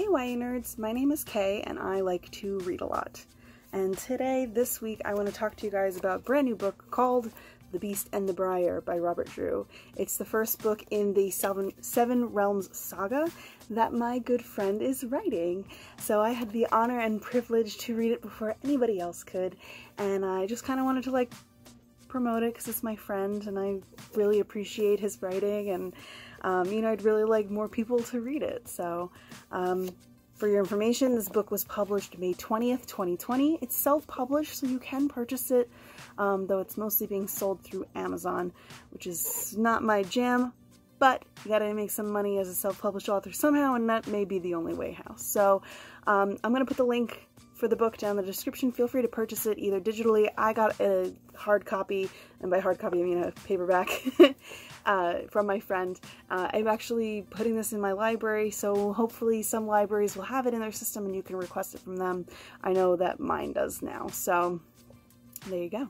Hey YA nerds, my name is Kaye and I like to read a lot. And today, this week, I want to talk to you guys about a brand new book called The Beast and the Briar by Robert Drew. It's the first book in the Seven Realms saga that my good friend is writing. So I had the honor and privilege to read it before anybody else could, and I just kind of wanted to like promote it because it's my friend and I really appreciate his writing, and you know, I'd really like more people to read it. So for your information, this book was published May 20th, 2020. It's self-published, so you can purchase it, though it's mostly being sold through Amazon, which is not my jam, but you gotta make some money as a self-published author somehow, and that may be the only way how. So I'm gonna put the link for the book down in the description. Feel free to purchase it either digitally. I got a hard copy, and by hard copy I mean a paperback, from my friend. I'm actually putting this in my library, so hopefully some libraries will have it in their system and you can request it from them. I know that mine does now, so there you go.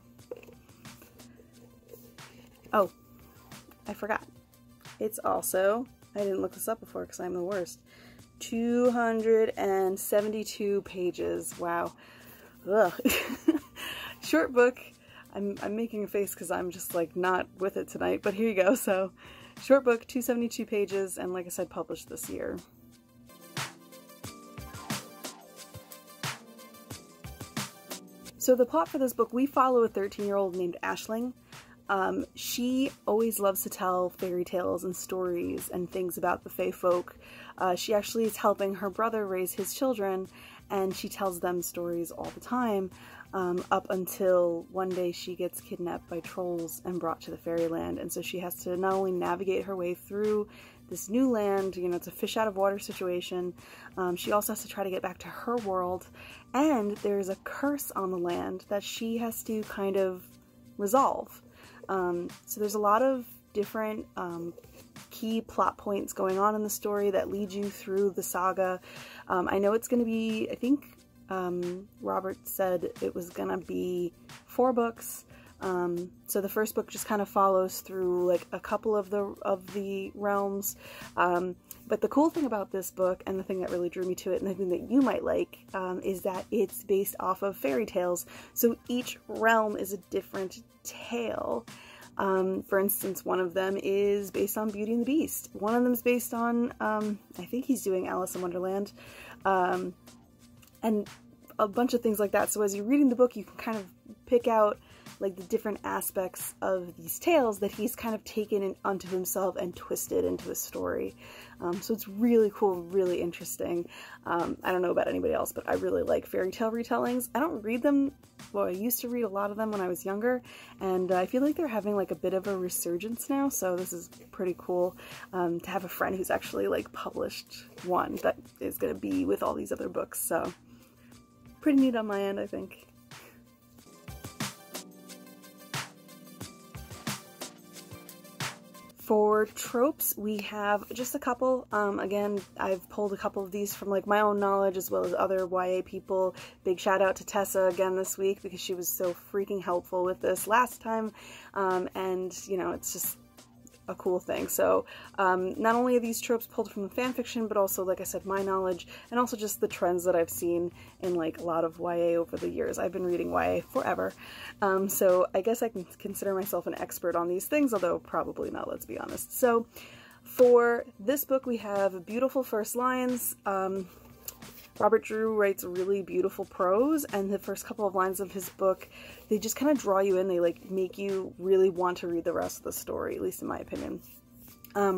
Oh, I forgot. It's also, I didn't look this up before because I'm the worst, 272 pages. Wow. Ugh. Short book. I'm making a face because I'm just like not with it tonight, but here you go. So short book, 272 pages, and like I said, published this year. So the plot for this book, we follow a 13-year-old named Aisling. She always loves to tell fairy tales and stories and things about the fae folk. She actually is helping her brother raise his children, and she tells them stories all the time, up until one day she gets kidnapped by trolls and brought to the fairyland. And so she has to not only navigate her way through this new land, you know, it's a fish out of water situation, she also has to try to get back to her world, and there's a curse on the land that she has to kind of resolve. So there's a lot of different key plot points going on in the story that lead you through the saga. I know it's going to be, I think Robert said it was going to be 4 books. So the first book just kind of follows through like a couple of the realms. But the cool thing about this book, and the thing that really drew me to it, and the thing that you might like, is that it's based off of fairy tales. So each realm is a different tale. For instance, one of them is based on Beauty and the Beast. One of them is based on, I think he's doing Alice in Wonderland, and a bunch of things like that. So as you're reading the book, you can kind of pick out like the different aspects of these tales that he's kind of taken onto himself and twisted into a story. So it's really cool, really interesting. I don't know about anybody else, but I really like fairy tale retellings. I don't read them. Well, I used to read a lot of them when I was younger, and I feel like they're having like a bit of a resurgence now, so this is pretty cool to have a friend who's actually like published one that is going to be with all these other books, so pretty neat on my end, I think. For tropes, we have just a couple. Again, I've pulled a couple of these from like my own knowledge as well as other YA people. Big shout out to Tessa again this week because she was so freaking helpful with this last time. And you know, it's just a cool thing. So not only are these tropes pulled from the fan fiction, but also, like I said, my knowledge, and also just the trends that I've seen in like a lot of YA over the years. I've been reading YA forever, so I guess I can consider myself an expert on these things, although probably not, let's be honest. So for this book, we have beautiful first lines. Robert Drew writes really beautiful prose, and the first couple of lines of his book, they just kind of draw you in. They like make you really want to read the rest of the story, at least in my opinion.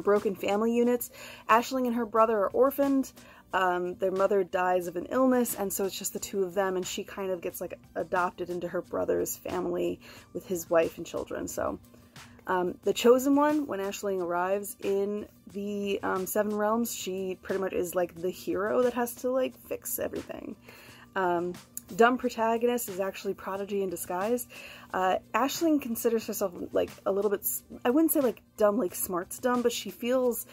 Broken family units. Aisling and her brother are orphaned. Their mother dies of an illness, and so it's just the two of them, and she kind of gets like adopted into her brother's family with his wife and children. So the chosen one, when Aisling arrives in the Seven Realms, she pretty much is like the hero that has to like fix everything. Dumb protagonist is actually Prodigy in disguise. Aisling considers herself like a little bit, I wouldn't say like dumb, like smart's dumb, but she feels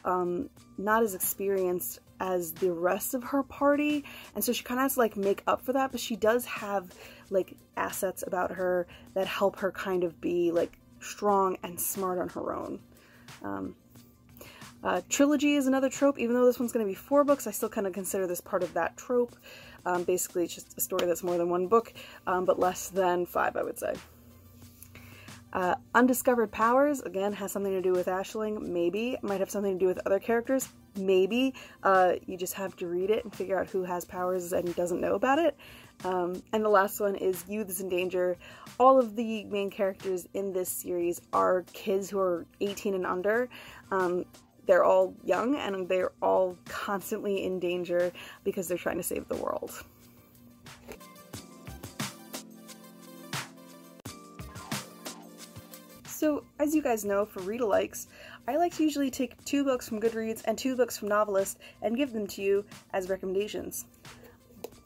not as experienced as the rest of her party, and so she kind of has to like make up for that, but she does have like assets about her that help her kind of be like strong and smart on her own. Trilogy is another trope. Even though this one's going to be 4 books, I still kind of consider this part of that trope. Basically, it's just a story that's more than 1 book, but less than 5, I would say. Undiscovered Powers, again, has something to do with Aisling, maybe. Might have something to do with other characters, maybe. You just have to read it and figure out who has powers and doesn't know about it. And the last one is Youths in Danger. All of the main characters in this series are kids who are 18 and under. They're all young and they're all constantly in danger because they're trying to save the world. So, as you guys know, for read-alikes, I like to usually take 2 books from Goodreads and 2 books from Novelist and give them to you as recommendations.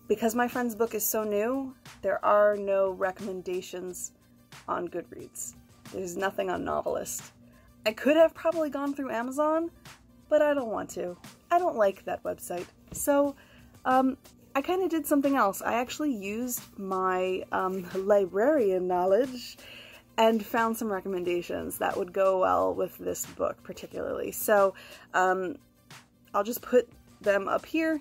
Because my friend's book is so new, there are no recommendations on Goodreads. There's nothing on Novelist. I could have probably gone through Amazon, but I don't want to. I don't like that website. So, I kind of did something else. I actually used my librarian knowledge and found some recommendations that would go well with this book particularly. So I'll just put them up here,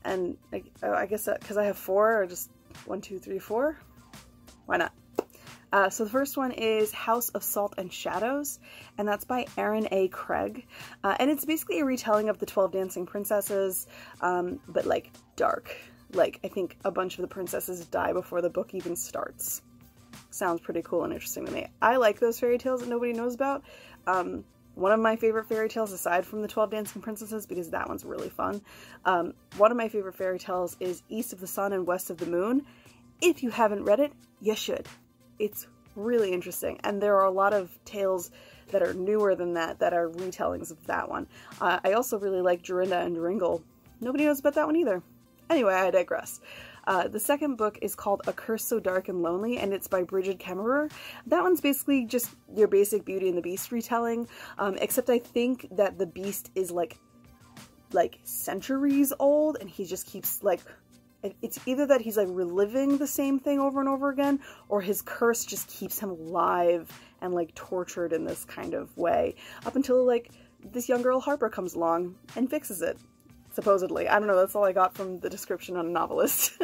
and I guess because I have 4, or just 1, 2, 3, 4, why not? So the first one is House of Salt and Shadows, and that's by Erin A. Craig. And it's basically a retelling of the 12 Dancing Princesses, but like dark. Like, I think a bunch of the princesses die before the book even starts. Sounds pretty cool and interesting to me. I like those fairy tales that nobody knows about. One of my favorite fairy tales, aside from the 12 Dancing Princesses, because that one's really fun, one of my favorite fairy tales is East of the Sun and West of the Moon. If you haven't read it, you should. It's really interesting, and there are a lot of tales that are newer than that are retellings of that one. I also really like Jorinda and Joringel. Nobody knows about that one either. Anyway, I digress. The second book is called A Curse So Dark and Lonely, and it's by Bridget Kemmerer. That one's basically just your basic Beauty and the Beast retelling, except I think that the Beast is like centuries old, and he just keeps like, it's either that he's like reliving the same thing over and over again, or his curse just keeps him alive and like tortured in this kind of way, up until like this young girl Harper comes along and fixes it. Supposedly. I don't know, that's all I got from the description on Novelist.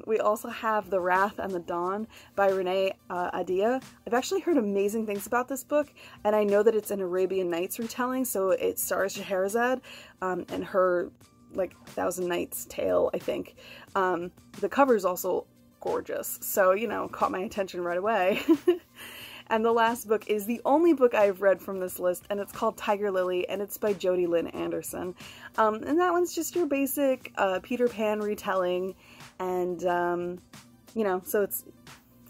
We also have The Wrath and the Dawn by Renee Adia. I've actually heard amazing things about this book, and I know that it's an Arabian Nights retelling, so it stars Scheherazade and her, like, Thousand Nights tale, I think. The cover's also gorgeous, so, you know, caught my attention right away. And the last book is the only book I've read from this list, and it's called Tiger Lily, and it's by Jodi Lynn Anderson. And that one's just your basic Peter Pan retelling, and, you know, so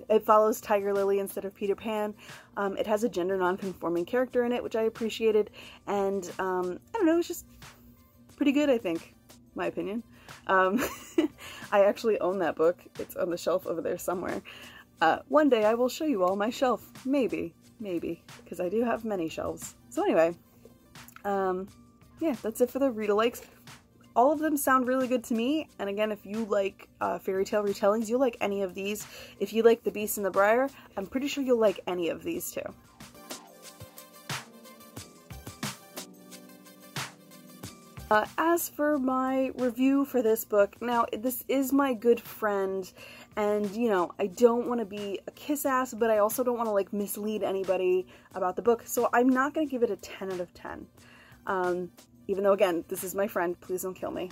it follows Tiger Lily instead of Peter Pan. It has a gender non-conforming character in it, which I appreciated, and, I don't know, it's just pretty good, I think, my opinion. I actually own that book. It's on the shelf over there somewhere. One day I will show you all my shelf. Maybe, because I do have many shelves. So anyway, yeah, that's it for the read-alikes. All of them sound really good to me, and again, if you like fairy tale retellings, you'll like any of these. If you like The Beast and the Briar, I'm pretty sure you'll like any of these too. As for my review for this book, now this is my good friend, and you know, I don't want to be a kiss ass, but I also don't want to like mislead anybody about the book, so I'm not going to give it a 10 out of 10. Even though, again, this is my friend, please don't kill me.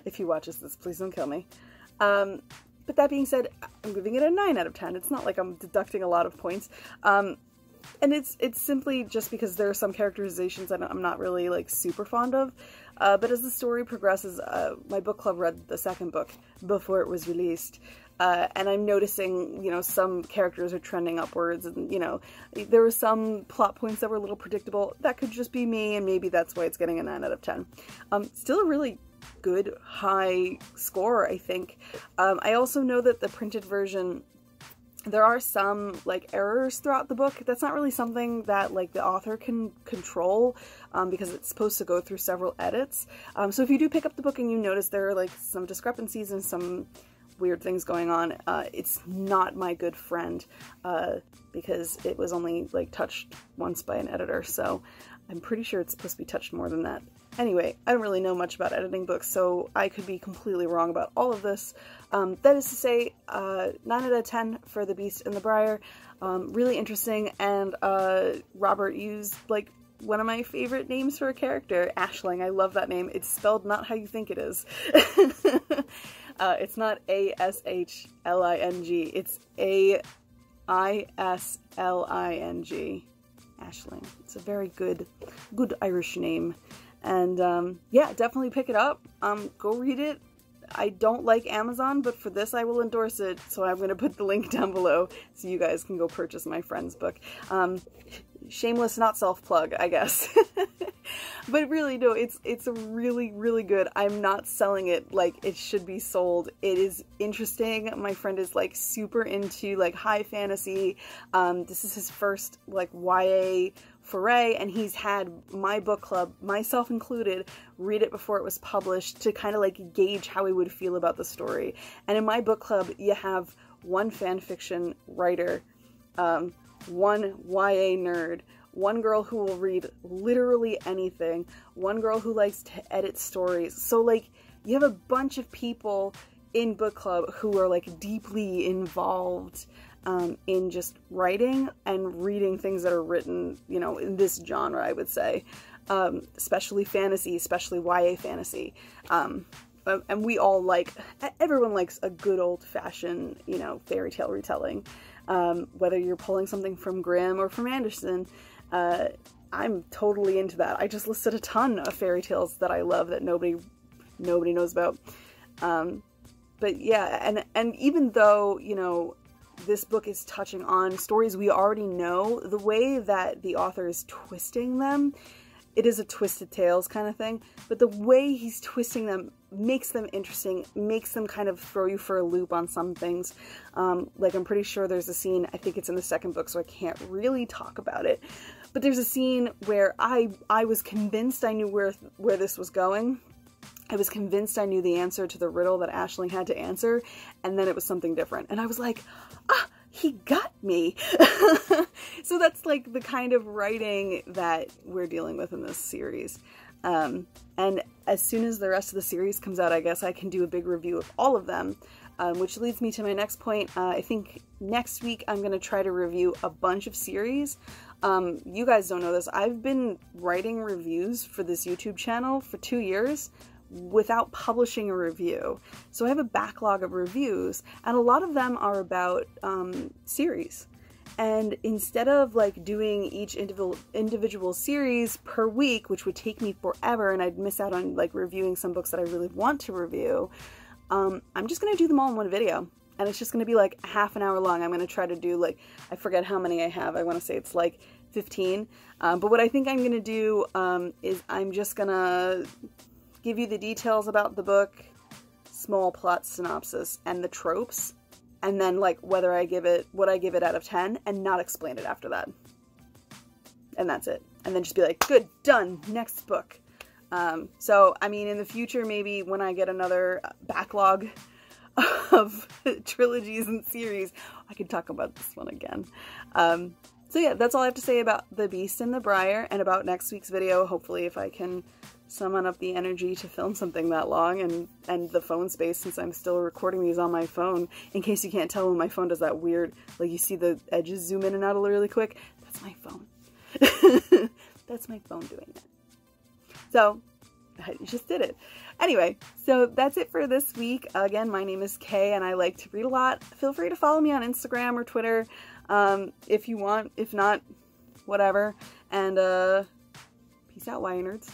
If he watches this, please don't kill me. But that being said, I'm giving it a 9 out of 10. It's not like I'm deducting a lot of points. And it's simply just because there are some characterizations that I'm not really, like, super fond of. But as the story progresses, my book club read the second book before it was released. And I'm noticing, you know, some characters are trending upwards, and, you know, there were some plot points that were a little predictable. That could just be me, and maybe that's why it's getting a 9 out of 10. Still a really good, high score, I think. I also know that the printed version, there are some, like, errors throughout the book. That's not really something that, like, the author can control, because it's supposed to go through several edits. So if you do pick up the book and you notice there are, like, some discrepancies and some weird things going on. It's not my good friend, because it was only like touched once by an editor, so I'm pretty sure it's supposed to be touched more than that. Anyway, I don't really know much about editing books, so I could be completely wrong about all of this. That is to say, 9 out of 10 for The Beast and the Briar. Really interesting, and Robert used, like, one of my favorite names for a character, Aisling. I love that name. It's spelled not how you think it is. It's not A-S-H-L-I-N-G. It's A-I-S-L-I-N-G. Aisling. It's a very good Irish name. And yeah, definitely pick it up. Go read it. I don't like Amazon, but for this I will endorse it, so I'm going to put the link down below so you guys can go purchase my friend's book. Shameless, not self-plug, I guess. But really, no, it's really, really good. I'm not selling it like it should be sold. It is interesting. My friend is like super into like high fantasy. This is his first like YA foray, and he's had my book club, myself included, read it before it was published to kind of like gauge how he would feel about the story. And in my book club, you have one fanfiction writer, one YA nerd, one girl who will read literally anything, one girl who likes to edit stories. So like you have a bunch of people in book club who are like deeply involved in just writing and reading things that are written, you know, in this genre, I would say, especially fantasy, especially YA fantasy. And we all like, everyone likes a good old-fashioned, you know, fairy tale retelling. Whether you're pulling something from Grimm or from Anderson, I'm totally into that. I just listed a ton of fairy tales that I love that nobody knows about. But yeah, and even though, you know, this book is touching on stories we already know, the way that the author is twisting them, it is a twisted tales kind of thing, but the way he's twisting them makes them interesting, makes them kind of throw you for a loop on some things. Like I'm pretty sure there's a scene, I think it's in the second book, so I can't really talk about it, but there's a scene where I was convinced I knew where this was going. I was convinced I knew the answer to the riddle that Aisling had to answer, and then it was something different. And I was like, ah, he got me. So that's like the kind of writing that we're dealing with in this series. And as soon as the rest of the series comes out, I guess I can do a big review of all of them, which leads me to my next point. I think next week I'm going to try to review a bunch of series. You guys don't know this. I've been writing reviews for this YouTube channel for 2 years without publishing a review. So I have a backlog of reviews, and a lot of them are about series. And instead of like doing each individual series per week, which would take me forever and I'd miss out on like reviewing some books that I really want to review, I'm just gonna do them all in one video. And it's just gonna be like half an hour long. I'm gonna try to do like, I forget how many I have. I wanna say it's like 15. But what I think I'm gonna do is I'm just gonna give you the details about the book, small plot synopsis, and the tropes, and then like whether I give it, what I give it out of 10, and not explain it after that. And that's it. And then just be like, good, done, next book. So, I mean, in the future, maybe when I get another backlog of trilogies and series, I can talk about this one again. So yeah, that's all I have to say about The Beast and the Briar, and about next week's video. Hopefully if I can summon up the energy to film something that long, and the phone space, since I'm still recording these on my phone. In case you can't tell, when my phone does that weird, like you see the edges zoom in and out really quick, that's my phone. That's my phone doing that. So, I just did it. Anyway, so that's it for this week. Again, my name is Kaye, and I like to read a lot. Feel free to follow me on Instagram or Twitter, if you want. If not, whatever. And, peace out, YA nerds.